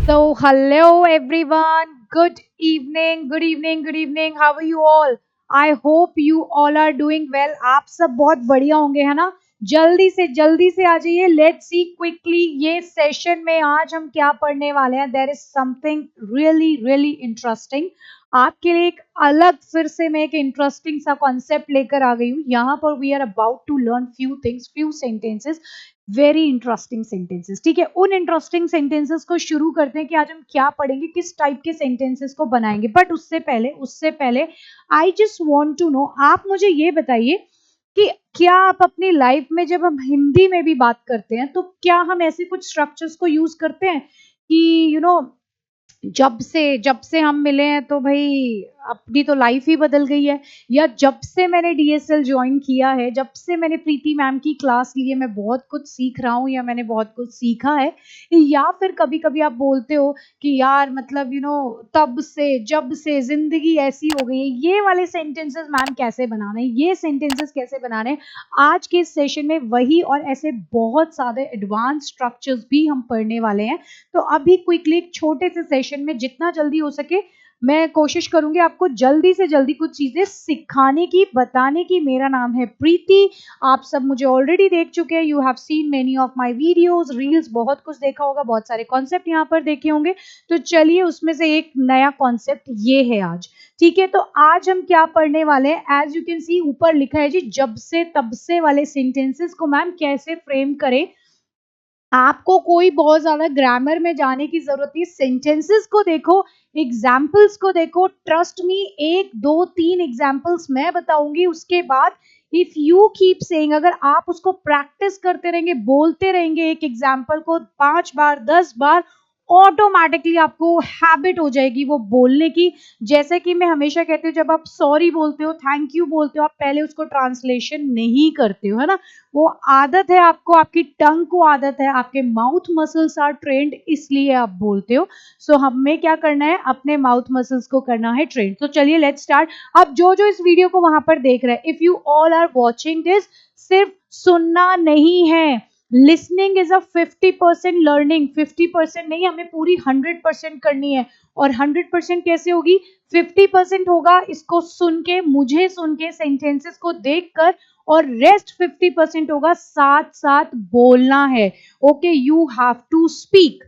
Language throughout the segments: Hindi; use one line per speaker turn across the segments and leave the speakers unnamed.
So, hello everyone. Good evening, good evening, good evening. How are you all? I hope you all are doing well. आप सब बहुत बढ़िया होंगे है ना? जल्दी से आ जाइए. Let's see quickly ये सेशन में आज हम क्या पढ़ने वाले हैं. There is something really interesting. आपके लिए एक अलग फिर से मैं एक इंटरेस्टिंग सा कॉन्सेप्ट लेकर आ गई हूँ. यहाँ पर we are about to learn few things, few sentences, very interesting sentences. ठीक है, उन इंटरेस्टिंग सेंटेंसेस को शुरू करते हैं कि आज हम क्या पढ़ेंगे, किस टाइप के सेंटेंसेस को बनाएंगे. बट उससे पहले I just want to know, आप मुझे ये बताइए कि क्या आप अपनी लाइफ में जब हम हिंदी में भी बात करते हैं तो क्या हम ऐसे कुछ स्ट्रक्चर्स को यूज करते हैं कि जब से हम मिले हैं तो भाई अपनी तो लाइफ ही बदल गई है, या जब से मैंने डीएसएल ज्वाइन किया है, जब से मैंने प्रीति मैम की क्लास ली है, मैं बहुत कुछ सीख रहा हूँ या मैंने बहुत कुछ सीखा है. या फिर कभी कभी आप बोलते हो कि यार मतलब तब से जब से जिंदगी ऐसी हो गई है. ये वाले सेंटेंसेस मैम कैसे बनाने, ये सेंटेंसेस कैसे बनाने, आज के सेशन में वही और ऐसे बहुत सारे एडवांस स्ट्रक्चर्स भी हम पढ़ने वाले हैं. तो अभी क्विकली एक छोटे से सेशन में जितना जल्दी हो सके मैं कोशिश करूंगी आपको जल्दी से जल्दी कुछ चीजें सिखाने की, बताने की. मेरा नाम है प्रीति. आप सब मुझे ऑलरेडी देख चुके हैं. You have seen many of my videos, reels, बहुत कुछ देखा होगा, बहुत सारे कॉन्सेप्ट यहाँ पर देखे होंगे. तो चलिए उसमें से एक नया कॉन्सेप्ट ये है आज. ठीक है, तो आज हम क्या पढ़ने वाले हैं. एज यू कैन सी ऊपर लिखा है जी, जब से तब से वाले सेंटेंसेस को मैम कैसे फ्रेम करें. आपको कोई बहुत ज्यादा ग्रामर में जाने की जरूरत नहीं. सेंटेंसेस को देखो, एग्जाम्पल्स को देखो. ट्रस्ट मी, एक दो तीन एग्जाम्पल्स मैं बताऊंगी, उसके बाद इफ यू कीप सेइंग, अगर आप उसको प्रैक्टिस करते रहेंगे, बोलते रहेंगे एक एग्जाम्पल को 5 बार 10 बार, ऑटोमेटिकली आपको हैबिट हो जाएगी वो बोलने की. जैसे कि मैं हमेशा कहती हूँ, जब आप सॉरी बोलते हो, थैंक यू बोलते हो, आप पहले उसको ट्रांसलेशन नहीं करते हो, है ना. वो आदत है आपको, आपकी टंग को आदत है, आपके माउथ मसल्स आर ट्रेंड, इसलिए आप बोलते हो. सो हमें क्या करना है, अपने माउथ मसल्स को करना है ट्रेंड. तो चलिए लेट्स स्टार्ट. अब जो जो इस वीडियो को वहां पर देख रहे हैं, if you all are watching this, सिर्फ सुनना नहीं है. Listening is a 50% learning. 50% नहीं, हमें पूरी 100% करनी है. और 100% कैसे होगी, 50% होगा इसको सुन के, मुझे सुन के, सेंटेंसेस को देखकर, और रेस्ट 50% होगा साथ साथ बोलना है. Okay, you have to speak.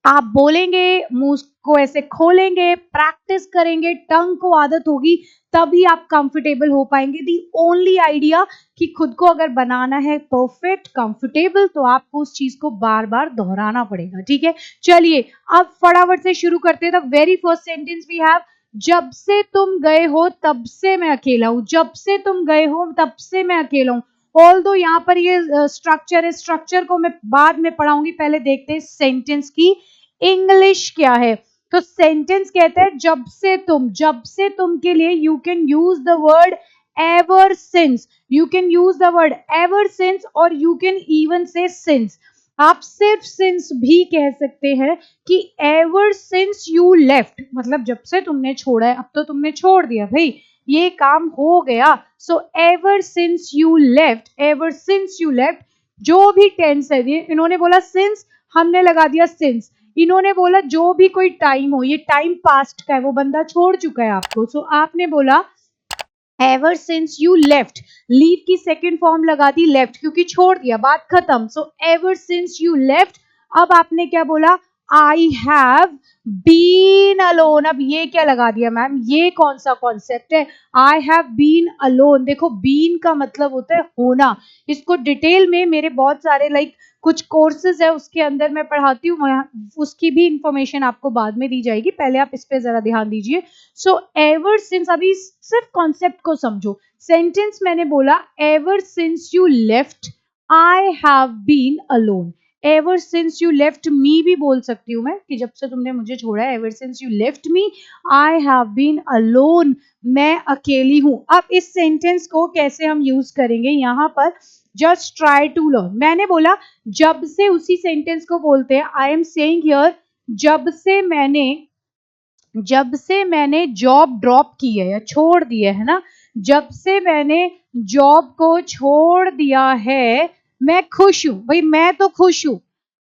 आप बोलेंगे, मुंह को ऐसे खोलेंगे, प्रैक्टिस करेंगे, टंग को आदत होगी, तभी आप कंफर्टेबल हो पाएंगे. दी ओनली आइडिया कि खुद को अगर बनाना है परफेक्ट कंफर्टेबल, तो आपको उस चीज को बार बार दोहराना पड़ेगा. ठीक है, चलिए अब फटाफट से शुरू करते हैं. The very first sentence we have, जब से तुम गए हो तब से मैं अकेला हूं. जब से तुम गए हो तब से मैं अकेला हूं. ऑल दो यहाँ पर ये स्ट्रक्चर है, स्ट्रक्चर को मैं बाद में पढ़ाऊंगी. पहले देखते हैं सेंटेंस की इंग्लिश क्या है. तो सेंटेंस कहता है जब से तुम. जब से तुम के लिए you can use the word ever since. You can use the word ever since, और यू कैन इवन से सिंस. आप सिर्फ सिंस भी कह सकते हैं कि एवर सिंस यू लेफ्ट, मतलब जब से तुमने छोड़ा है, अब तो तुमने छोड़ दिया भाई, ये काम हो गया. So ever since you left, ever since you left. जो भी टेंस है, ये इन्होंने बोला सिंस, हमने लगा दिया सिंस. इन्होंने बोला जो भी कोई टाइम हो, ये टाइम पास्ट का है, वो बंदा छोड़ चुका है आपको. सो आपने बोला ever since you left. Leave की सेकेंड फॉर्म लगा दी लेफ्ट, क्योंकि छोड़ दिया, बात खत्म. So ever since you left. अब आपने क्या बोला, आई हैव बीन अलोन. अब ये क्या लगा दिया मैम, ये कौन सा कॉन्सेप्ट है, आई हैव बीन अलोन. देखो बीन का मतलब होता है होना. इसको डिटेल में मेरे बहुत सारे कुछ कोर्सेज है, उसके अंदर मैं पढ़ाती हूँ, उसकी भी इंफॉर्मेशन आपको बाद में दी जाएगी. पहले आप इस पे जरा ध्यान दीजिए. सो एवर सिंस, अभी सिर्फ कॉन्सेप्ट को समझो. सेंटेंस मैंने बोला ever since you left I have been alone. Ever since you left me भी बोल सकती हूँ मैं, कि जब से तुमने मुझे छोड़ा है, ever since you left me I have been alone, मैं अकेली हूं. अब इस सेंटेंस को कैसे हम यूज करेंगे यहाँ पर, जस्ट ट्राई टू लर्न. मैंने बोला जब से, उसी सेंटेंस को बोलते हैं, आई एम सेइंग हियर, जब से मैंने जॉब ड्रॉप की है या छोड़ दिया है ना, जब से मैंने जॉब को छोड़ दिया है, मैं खुश हूं. भाई मैं तो खुश हूं,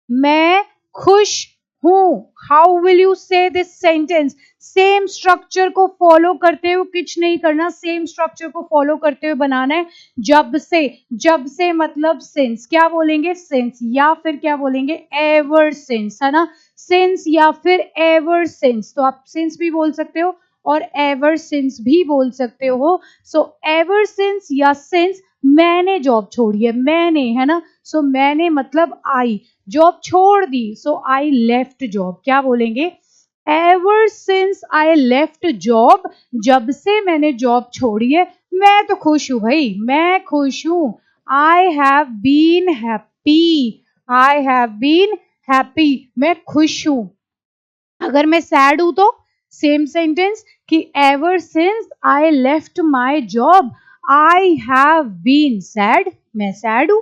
मैं खुश हूँ। हाउ विल यू से दिस सेंटेंस? सेम स्ट्रक्चर को फॉलो करते हुए, कुछ नहीं करना, सेम स्ट्रक्चर को फॉलो करते हुए बनाना है। जब से मतलब सिंस, क्या बोलेंगे? सिंस, या फिर क्या बोलेंगे? एवर सिंस, है ना? सिंस या फिर एवर सिंस, तो आप सिंस भी बोल सकते हो और एवर सिंस भी बोल सकते हो। सो एवर सिंस या सिंस, मैंने जॉब छोड़ी है, मैंने, है ना? सो मैंने मतलब आई, जॉब छोड़ दी, सो आई लेफ्ट जॉब। क्या बोलेंगे? Ever since I left job, जब से मैंने जॉब छोड़ी है, मैं तो खुश हूं भाई, मैं खुश हूं। I have been happy, I have been happy, मैं खुश हूं। अगर मैं सैड हूं तो सेम सेंटेंस कि ever since I left my job I have been sad, मैं सैड हूं।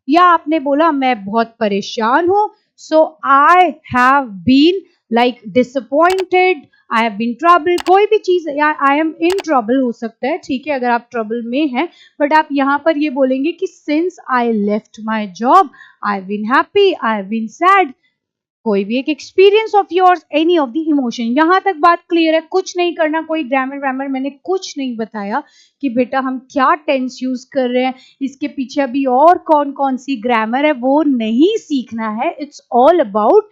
या आपने बोला मैं बहुत परेशान हूं, so I have been like disappointed, I have been trouble, कोई भी चीज, या आई एम इन ट्रबल हो सकता है, ठीक है, अगर आप ट्रबल में हैं। बट आप यहां पर ये बोलेंगे कि since I left my job I have been happy, I have been sad, कोई भी एक experience of yours, any of the emotion. यहां तक बात क्लियर है? कुछ नहीं करना, कोई ग्रामर व्रामर मैंने कुछ नहीं बताया कि बेटा हम क्या टेंस यूज कर रहे हैं, इसके पीछे अभी और कौन कौन सी ग्रामर है वो नहीं सीखना है। इट्स ऑल अबाउट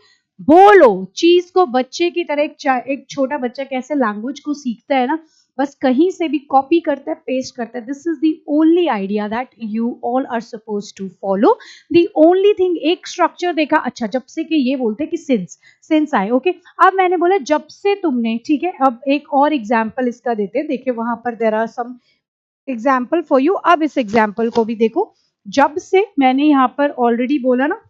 बोलो चीज को बच्चे की तरह। एक छोटा बच्चा कैसे लैंग्वेज को सीखता है ना, बस कहीं से भी कॉपी करता है, पेस्ट करता है। This is the only idea that you all are suppose to follow. The only thing, एक स्ट्रक्चर देखा, अच्छा जब से कि ये बोलते कि सिंस आए, ओके। अब मैंने बोला जब से तुमने, ठीक है, अब एक और एग्जाम्पल इसका देते हैं। देखिए वहां पर there are some example for you. अब इस एग्जाम्पल को भी देखो। जब से मैंने यहाँ पर ऑलरेडी बोला ना,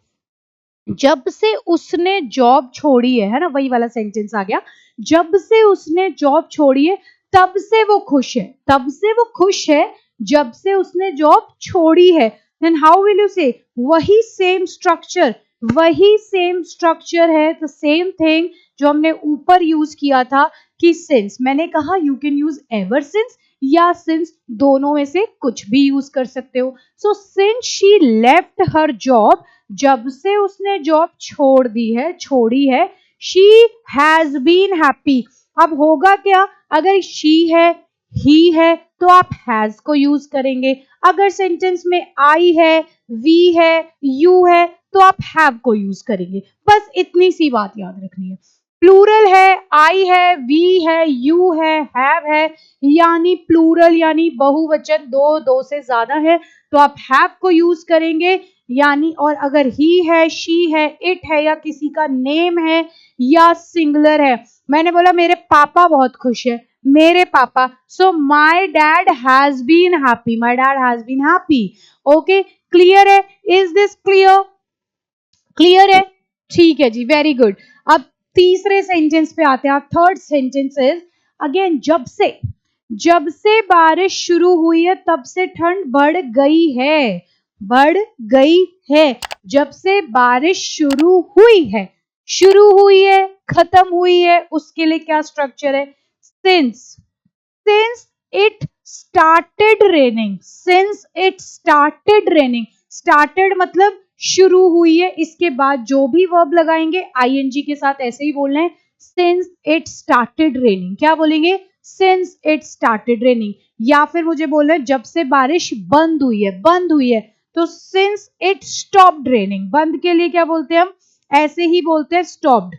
जब से उसने जॉब छोड़ी है ना, वही वाला सेंटेंस आ गया। जब से उसने जॉब छोड़ी है तब से वो खुश है, तब से वो खुश है, जब से उसने जॉब छोड़ी है। देन हाउ विल यू से? वही सेम स्ट्रक्चर, वही सेम स्ट्रक्चर है, द सेम थिंग जो हमने ऊपर यूज किया था कि सिंस। मैंने कहा you can use ever since या सिंस, दोनों में से कुछ भी यूज कर सकते हो। So since she left her job, जब से उसने जॉब छोड़ दी है, छोड़ी है, शी हैज बीन हैप्पी। अब होगा क्या? अगर शी है, ही है, तो आप हैज को यूज करेंगे। अगर सेंटेंस में आई है, वी है, यू है, तो आप हैव को यूज करेंगे। बस इतनी सी बात याद रखनी है। प्लूरल है, आई है, वी है, यू है, हैव है, यानी प्लूरल यानी बहुवचन, दो, दो से ज्यादा है, तो आप हैव को यूज करेंगे। यानी और अगर ही है, शी है, इट है, या किसी का नेम है या सिंगुलर है। मैंने बोला मेरे पापा बहुत खुश है, मेरे पापा, so my dad has been happy, my dad has been happy. Okay, clear है? Is this clear? क्लियर है? ठीक है जी, वेरी गुड। अब तीसरे सेंटेंस पे आते हैं। थर्ड सेंटेंस इज अगेन जब से बारिश शुरू हुई है तब से ठंड बढ़ गई है, बढ़ गई है। जब से बारिश शुरू हुई है, खत्म हुई है, उसके लिए क्या स्ट्रक्चर है? Since, since it started raining, since it started raining. Started मतलब शुरू हुई है, इसके बाद जो भी वर्ब लगाएंगे आईएनजी के साथ ऐसे ही बोलना है। सिंस इट स्टार्टेड रेनिंग, क्या बोलेंगे? Since it started raining. या फिर मुझे बोलना है जब से बारिश बंद हुई है, बंद हुई है, तो सिंस इट स्टॉप्ड रेनिंग। बंद के लिए क्या बोलते हैं हम? ऐसे ही बोलते हैं stopped.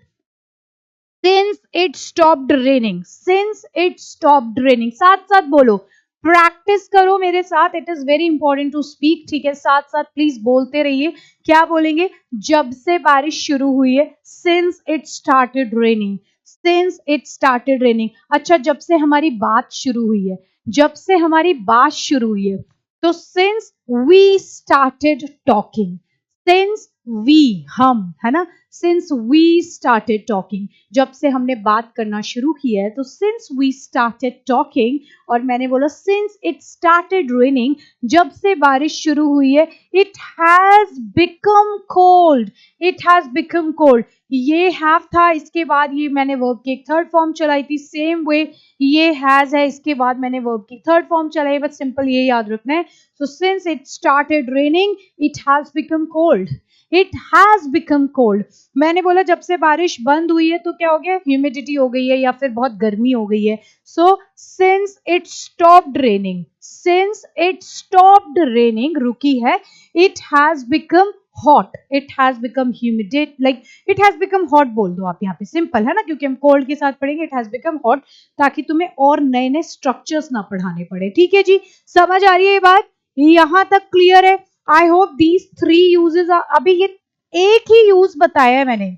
Since it stopped raining, since it stopped raining. साथ साथ बोलो, प्रैक्टिस करो मेरे साथ, it is very important to speak, ठीक है? साथ साथ प्लीज बोलते रहिए। क्या बोलेंगे? जब से बारिश शुरू हुई है, since it started raining, since it started raining. अच्छा, जब से हमारी बात शुरू हुई है, जब से हमारी बात शुरू हुई है, तो since we started talking, since we, हम, है ना? सिंस वी स्टार्टेड टॉकिंग, जब से हमने बात करना शुरू किया है, तो सिंस वी स्टार्टेड टॉकिंग। और मैंने बोला सिंस इट स्टार्टेड रेनिंग, जब से बारिश शुरू हुई है, it has become cold, it has become cold. ये हैव था, इसके बाद ये मैंने वर्ब की एक थर्ड फॉर्म चलाई थी। सेम वे ये हैज है, इसके बाद मैंने वर्ब की थर्ड फॉर्म चलाई, बस सिंपल ये याद रखना है। So since it started raining, it has become cold. It has become cold. मैंने बोला जब से बारिश बंद हुई है तो क्या हो गया, ह्यूमिडिटी हो गई है या फिर बहुत गर्मी हो गई है। So since it stopped raining, since it stopped raining, रुकी है, it has become hot, it has become humid, like it has become hot बोल दो आप यहाँ पे, सिंपल है ना, क्योंकि हम कोल्ड के साथ पढ़ेंगे, इट हैज बिकम हॉट, ताकि तुम्हें और नए नए स्ट्रक्चर्स ना पढ़ाने पड़े। ठीक है जी, समझ आ रही है ये बात, यहां तक क्लियर है? आई होप दीज 3 यूजेस, अभी ये एक ही यूज बताया है मैंने,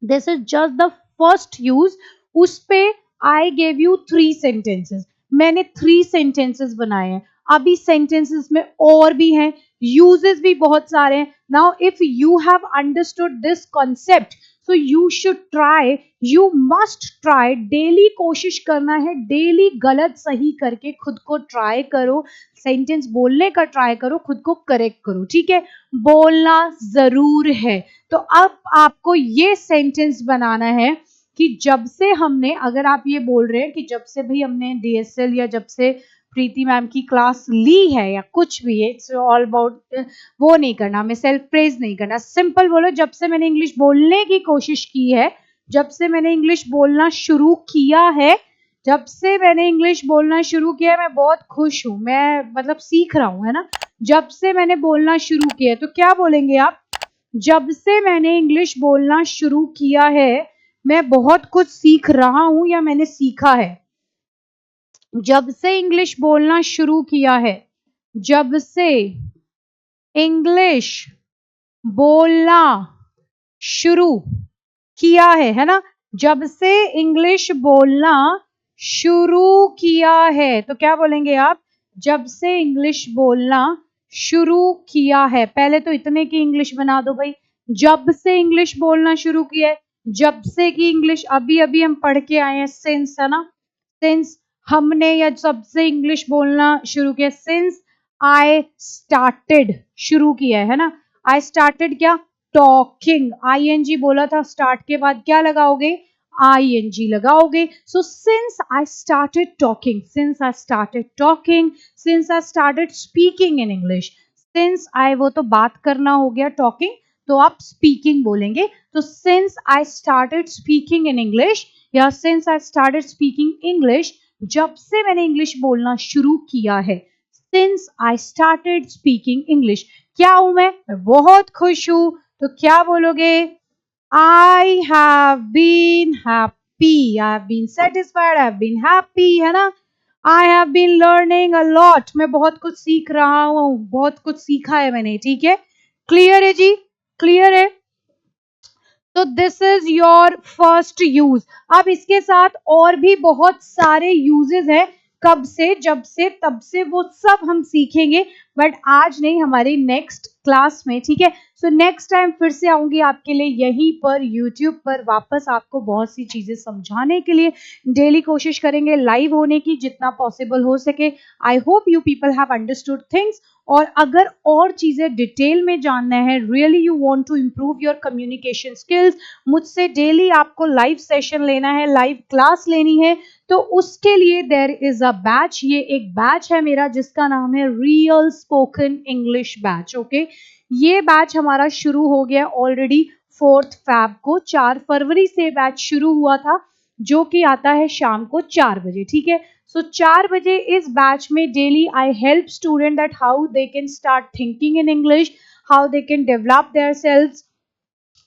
this is just the first use, उस पे आई गेव यू 3 सेंटेंसेस, मैंने 3 सेंटेंसेस बनाए हैं, अभी सेंटेंसेस में और भी हैं, यूजेस भी बहुत सारे हैं। Now if you have understood this concept, so you should try, you must try, daily कोशिश करना है, डेली गलत सही करके खुद को ट्राई करो, सेंटेंस बोलने का ट्राई करो, खुद को करेक्ट करो, ठीक है, बोलना जरूर है। तो अब आपको ये सेंटेंस बनाना है कि जब से हमने, अगर आप ये बोल रहे हैं कि जब से भी हमने डीएसएल या जब से प्रीति मैम की क्लास ली है या कुछ भी है, इट्स ऑल अबाउट, वो नहीं करना, मैं सेल्फ प्रेज नहीं करना, सिंपल बोलो जब से मैंने इंग्लिश बोलने की कोशिश की है, जब से मैंने इंग्लिश बोलना शुरू किया है, जब से मैंने इंग्लिश बोलना शुरू किया है, मैं बहुत खुश हूं, मैं मतलब सीख रहा हूं, है ना, जब से मैंने बोलना शुरू किया है, तो क्या बोलेंगे आप, जब से मैंने इंग्लिश बोलना शुरू किया है, मैं बहुत कुछ सीख रहा हूं या मैंने सीखा है। जब से इंग्लिश बोलना शुरू किया है, जब से इंग्लिश बोलना शुरू किया है ना, जब से इंग्लिश बोलना शुरू किया है, तो क्या बोलेंगे आप, जब से इंग्लिश बोलना शुरू किया है। पहले तो इतने की इंग्लिश बना दो भाई, जब से इंग्लिश बोलना शुरू किया है, जब से की इंग्लिश अभी अभी हम पढ़ के आए हैं, सिंस है ना, सिंस हमने या जब से इंग्लिश बोलना शुरू किया, सिंस आई स्टार्टेड, शुरू किया है ना, आई स्टार्टेड क्या, टॉकिंग, आईएनजी बोला था, स्टार्ट के बाद क्या लगाओगे, आईएनजी लगाओगे। So since I started talking, since I started talking, since I started speaking in English, since I, वो तो बात करना हो गया टॉकिंग, तो आप स्पीकिंग बोलेंगे, तो since I started speaking in English या since I started speaking English, जब से मैंने इंग्लिश बोलना शुरू किया है, since I started speaking English, क्या हूं मैं बहुत खुश हूं, तो क्या बोलोगे, I have been happy, I have been satisfied, I have been happy, है ना, I have been learning a lot, मैं बहुत कुछ सीख रहा हूं, बहुत कुछ सीखा है मैंने, ठीक है, क्लियर है जी, क्लियर है। तो this is your first use. अब इसके साथ और भी बहुत सारे यूजेस हैं, कब से, जब से, तब से, वो सब हम सीखेंगे, बट आज नहीं, हमारी नेक्स्ट क्लास में, ठीक है। सो नेक्स्ट टाइम फिर से आऊंगी आपके लिए यहीं पर यूट्यूब पर वापस, आपको बहुत सी चीजें समझाने के लिए, डेली कोशिश करेंगे लाइव होने की जितना पॉसिबल हो सके। I hope you people have understood things, और अगर और चीजें डिटेल में जानना है, really you want to improve your communication skills, मुझसे डेली आपको लाइव सेशन लेना है, लाइव क्लास लेनी है, तो उसके लिए देयर इज अ बैच, ये एक बैच है मेरा जिसका नाम है real spoken English batch, okay. ये बैच हमारा शुरू हो गया ऑलरेडी 4 फैब को, 4 फरवरी से बैच शुरू हुआ था, जो कि आता है शाम को 4 बजे, ठीक है। सो 4 बजे इस बैच में daily I help student that how they can start thinking in English, how they can develop their selves,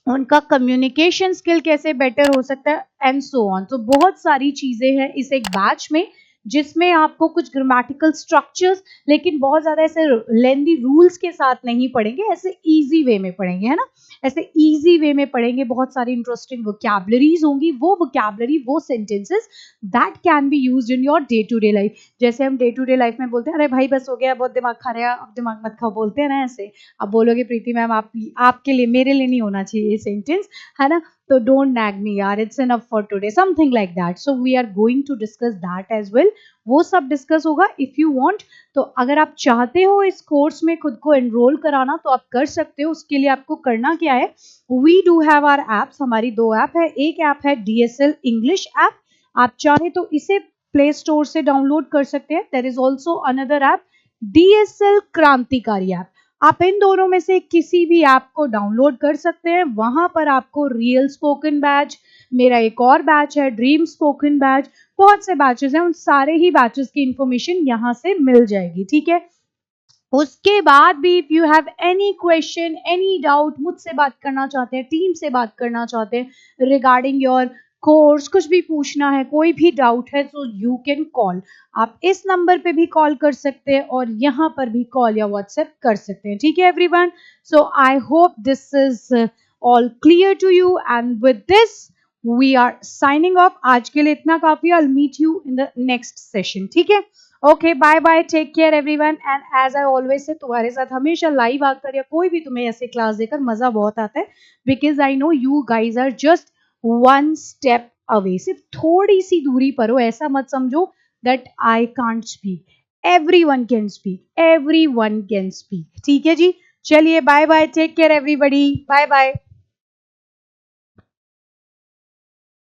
उनका कम्युनिकेशन स्किल कैसे बेटर हो सकता है, एंड सो ऑन। तो बहुत सारी चीजें हैं इस एक बैच में, जिसमें आपको कुछ ग्रामेटिकल स्ट्रक्चर्स, लेकिन बहुत ज्यादा ऐसे लेंदी रूल्स के साथ नहीं पढ़ेंगे, ऐसे इजी वे में पढ़ेंगे, है ना, ऐसे इजी वे में पढ़ेंगे, बहुत सारी इंटरेस्टिंग वोकैबुलरीज होंगी, वो वोकैबुलरी, वो sentences that can be used in your day to day life. जैसे हम डे टू डे लाइफ में बोलते हैं, अरे भाई बस हो गया, बहुत दिमाग खा रहा है, अब दिमाग मत खाओ, बोलते हैं ना ऐसे। अब बोलोगे प्रीति मैम आप, आपके लिए, मेरे लिए नहीं होना चाहिए ये सेंटेंस, है ना, तो डोंट नैग मी यार, it's enough for today, something like that. So we are going to discuss that as well, वो सब डिस्कस होगा इफ यू वांट। तो अगर आप चाहते हो इस कोर्स में खुद को एनरोल कराना, तो आप कर सकते हो। उसके लिए आपको करना क्या है, we do have our apps, हमारी 2 ऐप है, एक ऐप है डीएसएल इंग्लिश ऐप, आप चाहे तो इसे प्ले स्टोर से डाउनलोड कर सकते हैं। There is also another app DSL क्रांतिकारी ऐप, आप इन दोनों में से किसी भी ऐप को डाउनलोड कर सकते हैं। वहां पर आपको रियल स्पोकन बैच, मेरा एक और बैच है ड्रीम स्पोकन बैच, बहुत से बैचेस हैं, उन सारे ही बैचेस की इंफॉर्मेशन यहाँ से मिल जाएगी, ठीक है। उसके बाद भी if you have any question, any doubt, मुझसे बात करना चाहते हैं, टीम से बात करना चाहते हैं रिगार्डिंग योर कोर्स, कुछ भी पूछना है, कोई भी डाउट है, सो यू कैन कॉल। आप इस नंबर पे भी कॉल कर सकते हैं और यहाँ पर भी कॉल या व्हाट्सएप कर सकते हैं, ठीक है everyone. So I hope this is all clear to you and with this we are signing off. आज के लिए इतना काफी। I will meet you in the next session, ठीक है। Okay, bye bye, take care everyone. And as I always say, तुम्हारे साथ हमेशा लाइव आकर या कोई भी तुम्हें ऐसे क्लास देकर मजा बहुत आता है, because I know you guys are just one step away. सिर्फ थोड़ी सी दूरी पर हो, ऐसा मत समझो that I can't speak. Everyone can speak, everyone can speak, ठीक है जी। चलिए bye bye, take care everybody, bye bye.